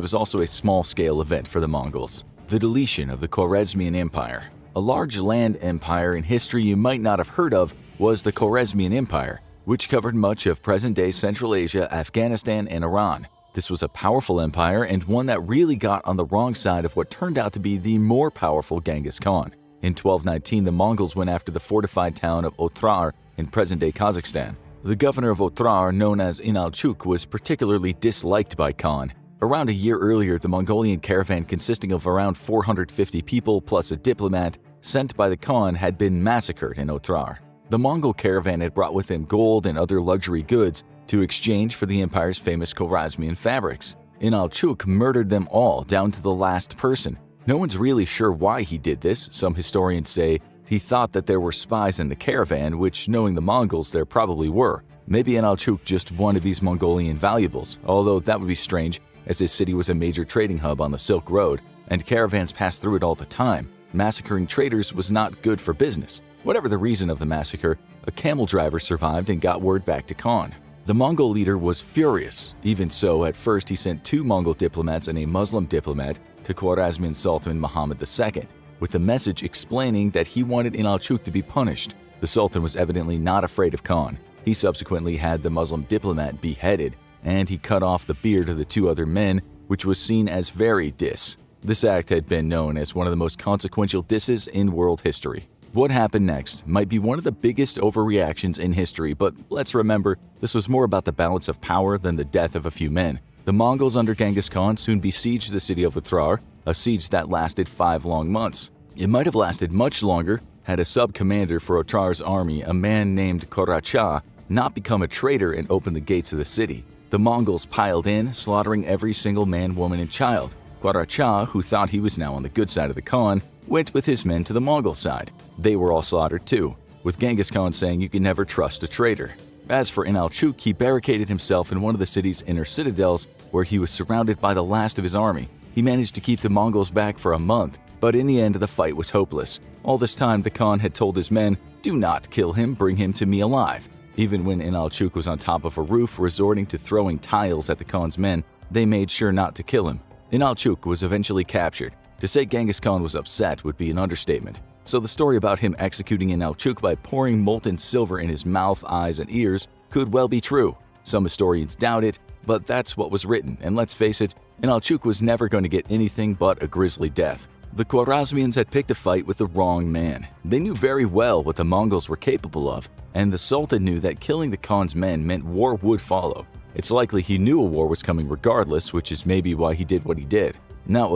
was also a small-scale event for the Mongols, the deletion of the Khwarezmian Empire. A large land empire in history you might not have heard of was the Khwarezmian Empire, which covered much of present-day Central Asia, Afghanistan, and Iran. This was a powerful empire and one that really got on the wrong side of what turned out to be the more powerful Genghis Khan. In 1219, the Mongols went after the fortified town of Otrar in present-day Kazakhstan. The governor of Otrar, known as Inalchuk, was particularly disliked by Khan. Around a year earlier, the Mongolian caravan consisting of around 450 people plus a diplomat sent by the Khan had been massacred in Otrar. The Mongol caravan had brought with them gold and other luxury goods to exchange for the empire's famous Khwarezmian fabrics. Inalchuk murdered them all down to the last person. No one's really sure why he did this. Some historians say he thought that there were spies in the caravan, which, knowing the Mongols, there probably were. Maybe Inalchuk just wanted these Mongolian valuables, although that would be strange, as his city was a major trading hub on the Silk Road, and caravans passed through it all the time. Massacring traders was not good for business. Whatever the reason of the massacre, a camel driver survived and got word back to Khan. The Mongol leader was furious. Even so, at first he sent 2 Mongol diplomats and a Muslim diplomat to Khwarezmian Sultan Muhammad II, with the message explaining that he wanted Inalchuk to be punished. The Sultan was evidently not afraid of Khan. He subsequently had the Muslim diplomat beheaded, and he cut off the beard of the 2 other men, which was seen as very dis. This act had been known as one of the most consequential disses in world history. What happened next might be one of the biggest overreactions in history, but let's remember, this was more about the balance of power than the death of a few men. The Mongols under Genghis Khan soon besieged the city of Otrar, a siege that lasted 5 long months. It might have lasted much longer had a sub-commander for Otrar's army, a man named Koracha, not become a traitor and open the gates of the city. The Mongols piled in, slaughtering every single man, woman, and child. Koracha, who thought he was now on the good side of the Khan, went with his men to the Mongol side. They were all slaughtered too, with Genghis Khan saying you can never trust a traitor. As for Inalchuk, he barricaded himself in one of the city's inner citadels, where he was surrounded by the last of his army. He managed to keep the Mongols back for a month, but in the end the fight was hopeless. All this time the Khan had told his men, "Do not kill him, bring him to me alive." Even when Inalchuk was on top of a roof resorting to throwing tiles at the Khan's men, they made sure not to kill him. Inalchuk was eventually captured. To say Genghis Khan was upset would be an understatement. So the story about him executing Inalchuk by pouring molten silver in his mouth, eyes, and ears could well be true. Some historians doubt it, but that's what was written, and let's face it, Inalchuk was never going to get anything but a grisly death. The Khwarezmians had picked a fight with the wrong man. They knew very well what the Mongols were capable of, and the Sultan knew that killing the Khan's men meant war would follow. It's likely he knew a war was coming regardless, which is maybe why he did what he did. Now,